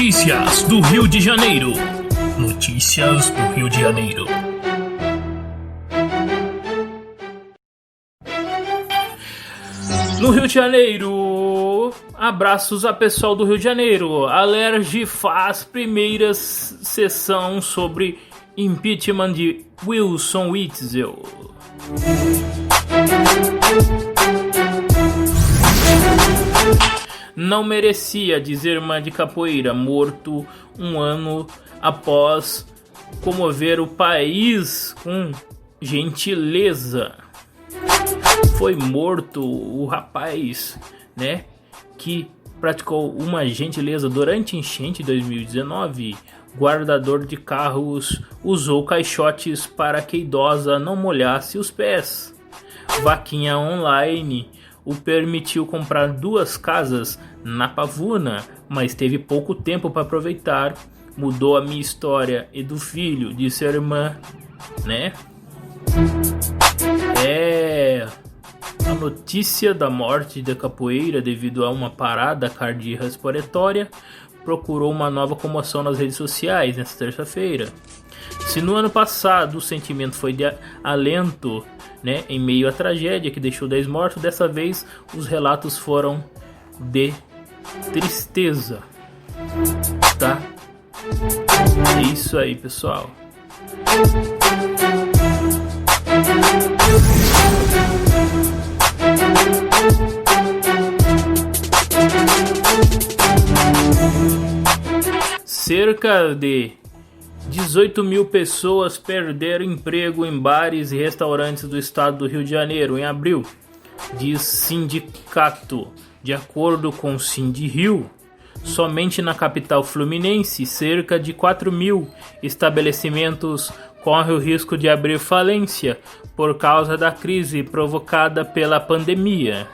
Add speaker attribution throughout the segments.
Speaker 1: Notícias do Rio de Janeiro. Notícias do Rio de Janeiro. No Rio de Janeiro, abraços a pessoal do Rio de Janeiro. Alerj faz primeira sessão sobre impeachment de Wilson Witzel. Não merecia, diz irmã de capoeira, morto um ano após comover o país com gentileza. Foi morto o rapaz, né, que praticou uma gentileza durante a enchente de 2019. Guardador de carros usou caixotes para que a idosa não molhasse os pés. Vaquinha online o permitiu comprar 2 casas na Pavuna, mas teve pouco tempo para aproveitar. Mudou a minha história e do filho, disse a irmã, né? A notícia da morte da capoeira devido a uma parada cardiorrespiratória procurou uma nova comoção nas redes sociais nesta terça-feira. Se no ano passado o sentimento foi de alento, né, em meio à tragédia que deixou 10 mortos, dessa vez os relatos foram de tristeza, tá? É isso aí, pessoal. Cerca de 18 mil pessoas perderam emprego em bares e restaurantes do estado do Rio de Janeiro em abril, diz sindicato. De acordo com o Sindrio, somente na capital fluminense, cerca de 4 mil estabelecimentos correm o risco de abrir falência por causa da crise provocada pela pandemia.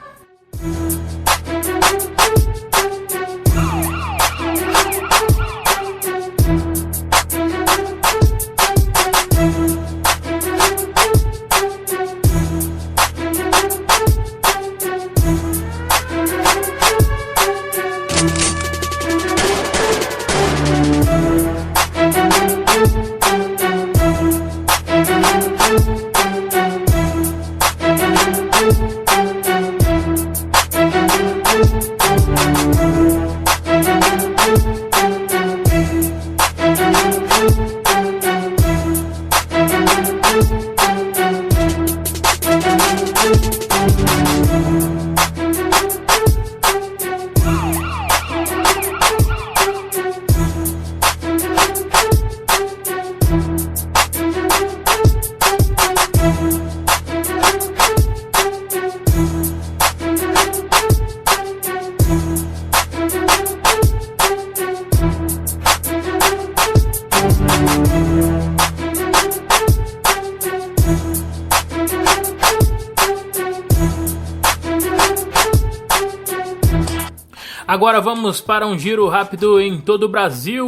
Speaker 1: Agora vamos para um giro rápido em todo o Brasil.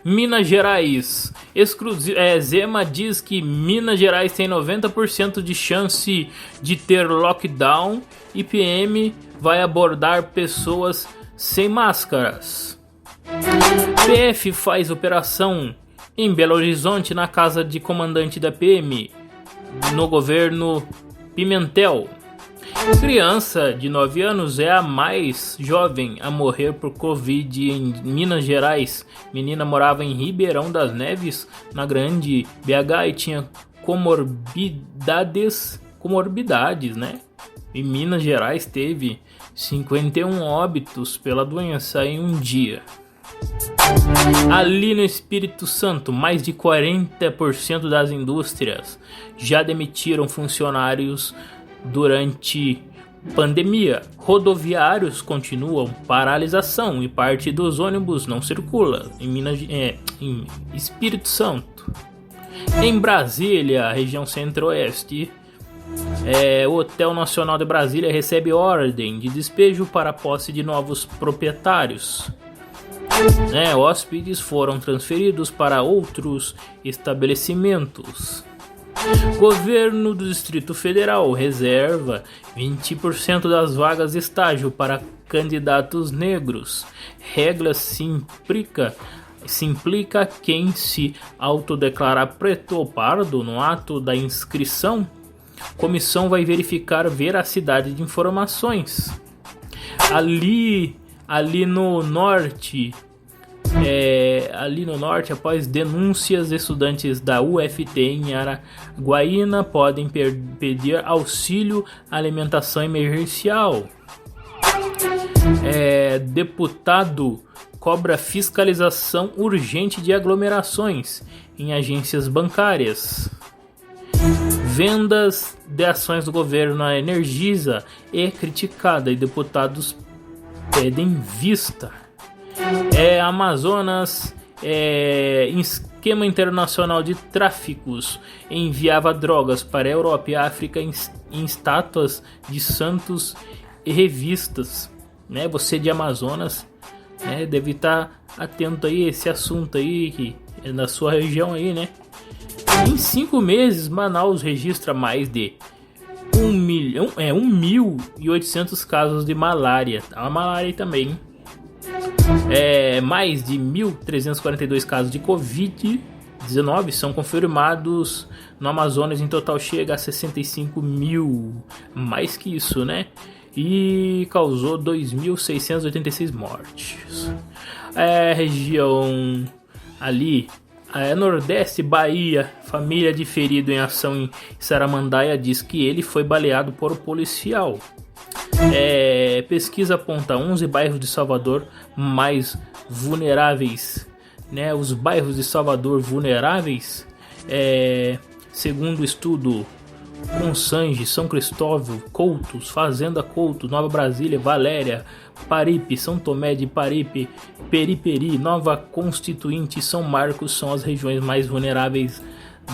Speaker 1: Minas Gerais. Zema diz que Minas Gerais tem 90% de chance de ter lockdown e PM vai abordar pessoas sem máscaras. PF faz operação em Belo Horizonte na casa de comandante da PM no governo Pimentel. Criança de 9 anos é a mais jovem a morrer por Covid em Minas Gerais. Menina morava em Ribeirão das Neves, na Grande BH, e tinha comorbidades, né? Em Minas Gerais teve 51 óbitos pela doença em um dia. Ali no Espírito Santo, mais de 40% das indústrias já demitiram funcionários durante pandemia. Rodoviários continuam paralisação e parte dos ônibus não circula em Espírito Santo. Em Brasília, região centro-oeste, o Hotel Nacional de Brasília recebe ordem de despejo para a posse de novos proprietários. Hóspedes foram transferidos para outros estabelecimentos. Governo do Distrito Federal reserva 20% das vagas de estágio para candidatos negros. Regra se implica quem se autodeclarar preto ou pardo no ato da inscrição. Comissão vai verificar veracidade de informações. Ali no norte, após denúncias, estudantes da UFT em Araguaína podem pedir auxílio alimentação emergencial. Deputado cobra fiscalização urgente de aglomerações em agências bancárias. Vendas de ações do governo na Energisa é criticada e deputados pedem vista. Amazonas, esquema internacional de tráficos, enviava drogas para a Europa e a África em estátuas de santos e revistas. Você de Amazonas, deve estar atento aí a esse assunto aí, que é na sua região aí, né? Em 5 meses, Manaus registra mais de 1.800 casos de malária. A malária aí também. Mais de 1.342 casos de Covid-19 são confirmados no Amazonas. Em total chega a 65 mil. Mais que isso, né? E causou 2.686 mortes. Região ali, Nordeste, Bahia, família de ferido em ação em Saramandaia diz que ele foi baleado por policial. Pesquisa aponta 11 bairros de Salvador mais vulneráveis, os bairros de Salvador vulneráveis, segundo o estudo Consange, São Cristóvão, Coutos, Fazenda Coutos, Nova Brasília, Valéria, Paripe, São Tomé de Paripe, Periperi, Nova Constituinte e São Marcos são as regiões mais vulneráveis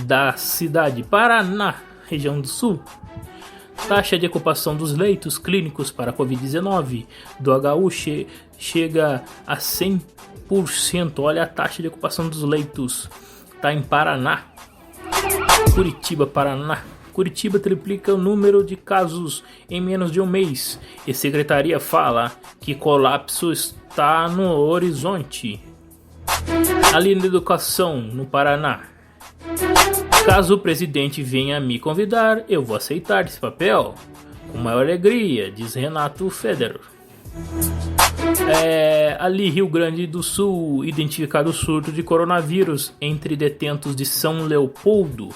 Speaker 1: da cidade. Paraná, região do sul. Taxa de ocupação dos leitos clínicos para Covid-19 do HU chega a 100%. Olha a taxa de ocupação dos leitos. Está em Paraná. Curitiba, Paraná. Curitiba triplica o número de casos em menos de um mês. E a secretaria fala que colapso está no horizonte. Ali na educação, no Paraná. Caso o presidente venha me convidar, eu vou aceitar esse papel com maior alegria, diz Renato Federer. Ali, Rio Grande do Sul, identificado surto de coronavírus entre detentos de São Leopoldo.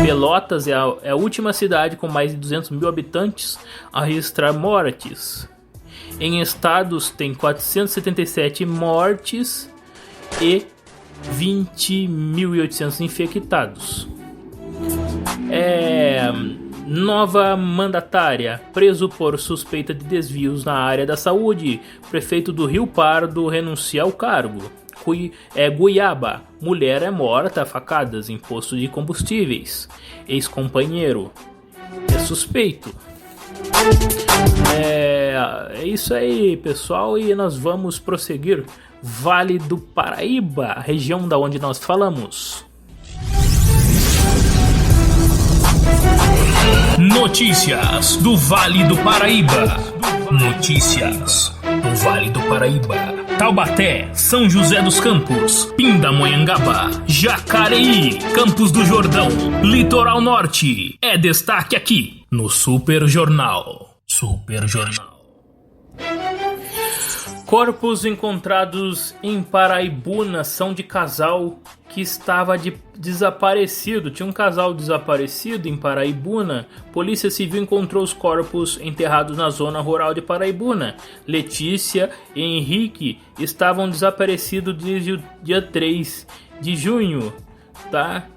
Speaker 1: Pelotas é a última cidade com mais de 200 mil habitantes a registrar mortes. Em estados tem 477 mortes e 20.800 infectados. Nova mandatária, preso por suspeita de desvios na área da saúde. Prefeito do Rio Pardo renuncia ao cargo. Goiaba, mulher é morta a facadas em posto de combustíveis. Ex-companheiro é suspeito. É isso aí, pessoal, e nós vamos prosseguir. Vale do Paraíba, a região da onde nós falamos. Notícias do Vale do Paraíba. Notícias do Vale do Paraíba. Taubaté, São José dos Campos, Pindamonhangaba, Jacareí, Campos do Jordão, Litoral Norte. É destaque aqui no Super Jornal. Super Jornal. Corpos encontrados em Paraibuna são de casal que estava desaparecido. Tinha um casal desaparecido em Paraibuna. Polícia Civil encontrou os corpos enterrados na zona rural de Paraibuna. Letícia e Henrique estavam desaparecidos desde o dia 3 de junho, tá?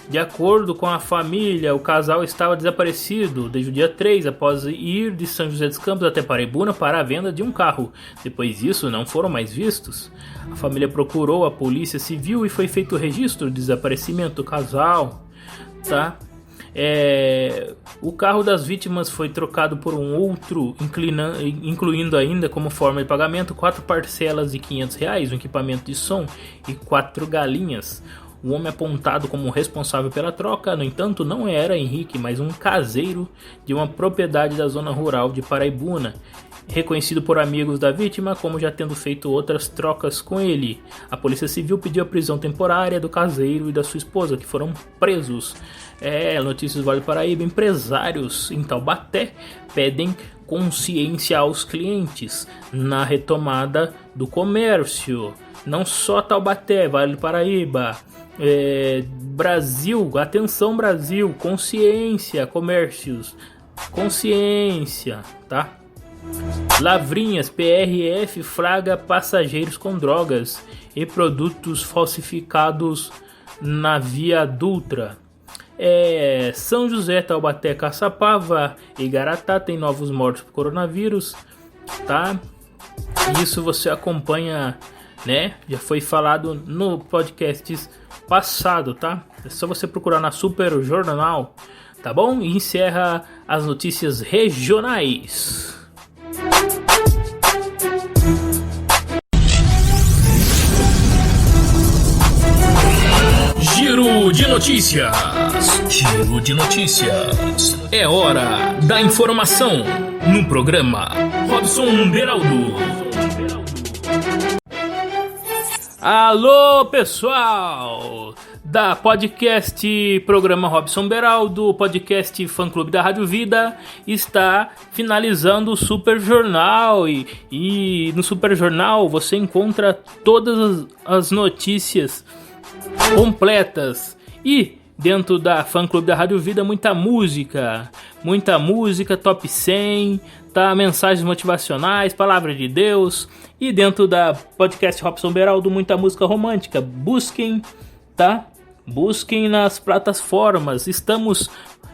Speaker 1: De acordo com a família, o casal estava desaparecido desde o dia 3, após ir de São José dos Campos até Paraibuna para a venda de um carro. Depois disso, não foram mais vistos. A família procurou a Polícia Civil e foi feito o registro do desaparecimento do casal. Tá? O carro das vítimas foi trocado por um outro, incluindo ainda como forma de pagamento 4 parcelas de R$500, um equipamento de som e 4 galinhas. O homem apontado como responsável pela troca, no entanto, não era Henrique, mas um caseiro de uma propriedade da zona rural de Paraibuna, reconhecido por amigos da vítima como já tendo feito outras trocas com ele. A Polícia Civil pediu a prisão temporária do caseiro e da sua esposa, que foram presos. Notícias do Vale do Paraíba. Empresários em Taubaté pedem consciência aos clientes na retomada do comércio. Não só Taubaté, Vale do Paraíba, Brasil, atenção Brasil, consciência, comércios, consciência, tá? Lavrinhas, PRF flagra passageiros com drogas e produtos falsificados na Via Dutra. São José, Taubaté, Caçapava e Igaratá tem novos mortos por coronavírus, tá? Isso você acompanha, né? Já foi falado no podcast passado, tá? É só você procurar na Super Jornal, tá bom? E encerra as notícias regionais. Giro de notícias. Giro de notícias. É hora da informação no programa Robson Beraldo. Alô, pessoal da podcast Programa Robson Beraldo, podcast Fã Clube da Rádio Vida, está finalizando o Super Jornal e no Super Jornal você encontra todas as notícias completas e dentro da Fã Clube da Rádio Vida muita música, top 100, tá? Mensagens motivacionais, palavra de Deus, e dentro da podcast Robson Beraldo muita música romântica. Busquem, tá? Busquem nas plataformas. Estamos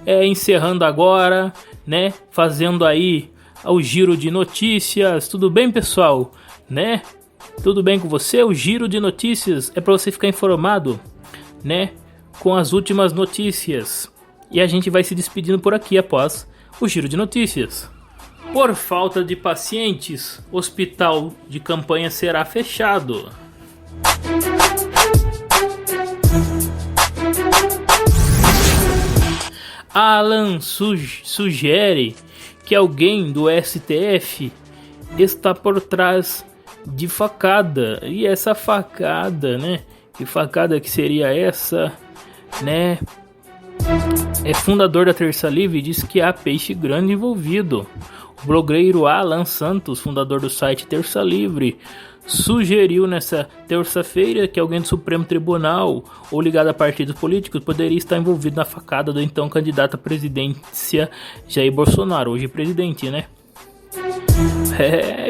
Speaker 1: encerrando agora, né? Fazendo aí o giro de notícias. Tudo bem, pessoal? Né? Tudo bem com você? O giro de notícias é para você ficar informado, né? Com as últimas notícias. E a gente vai se despedindo por aqui após o giro de notícias. Por falta de pacientes, hospital de campanha será fechado. Alan sugere que alguém do STF está por trás de facada. E essa facada, né? Que facada que seria essa, né? Fundador da Terça Livre diz que há peixe grande envolvido. O blogueiro Alan Santos, fundador do site Terça Livre, sugeriu nessa terça-feira que alguém do Supremo Tribunal ou ligado a partidos políticos poderia estar envolvido na facada do então candidato à presidência Jair Bolsonaro, hoje presidente, né?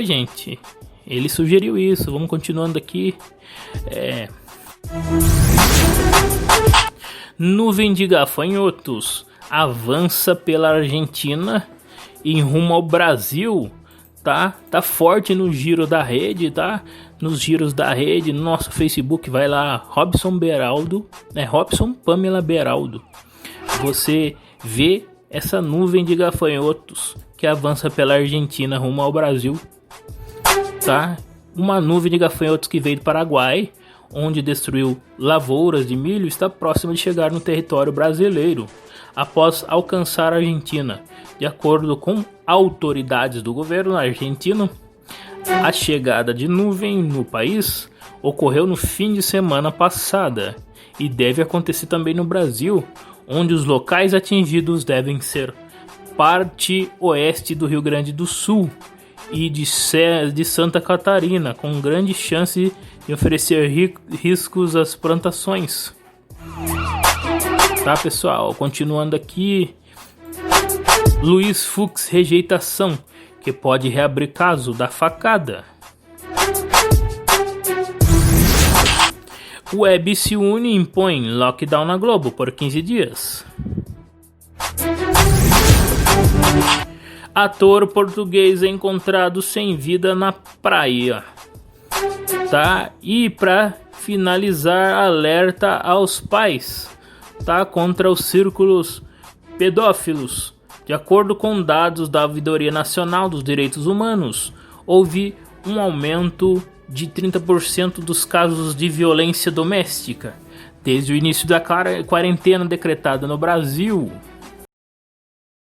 Speaker 1: Gente, ele sugeriu isso. Vamos continuando aqui. Nuvem de gafanhotos avança pela Argentina em rumo ao Brasil. Tá forte no giro da rede, tá? Nos giros da rede, no nosso Facebook, vai lá, Robson Beraldo, Robson Pamela Beraldo. Você vê essa nuvem de gafanhotos que avança pela Argentina rumo ao Brasil, tá? Uma nuvem de gafanhotos que veio do Paraguai, onde destruiu lavouras de milho, está próxima de chegar no território brasileiro, após alcançar a Argentina. De acordo com autoridades do governo argentino, a chegada de nuvem no país ocorreu no fim de semana passada e deve acontecer também no Brasil, onde os locais atingidos devem ser parte oeste do Rio Grande do Sul e de Santa Catarina, com grande chance de oferecer riscos às plantações. Tá, pessoal? Continuando aqui, Luiz Fux rejeitação que pode reabrir caso da facada. Web se une e impõe lockdown na Globo por 15 dias. Ator português é encontrado sem vida na praia. Tá? E para finalizar, alerta aos pais, tá? Contra os círculos pedófilos. De acordo com dados da Ouvidoria Nacional dos Direitos Humanos, houve um aumento de 30% dos casos de violência doméstica, Desde o início da quarentena decretada no Brasil,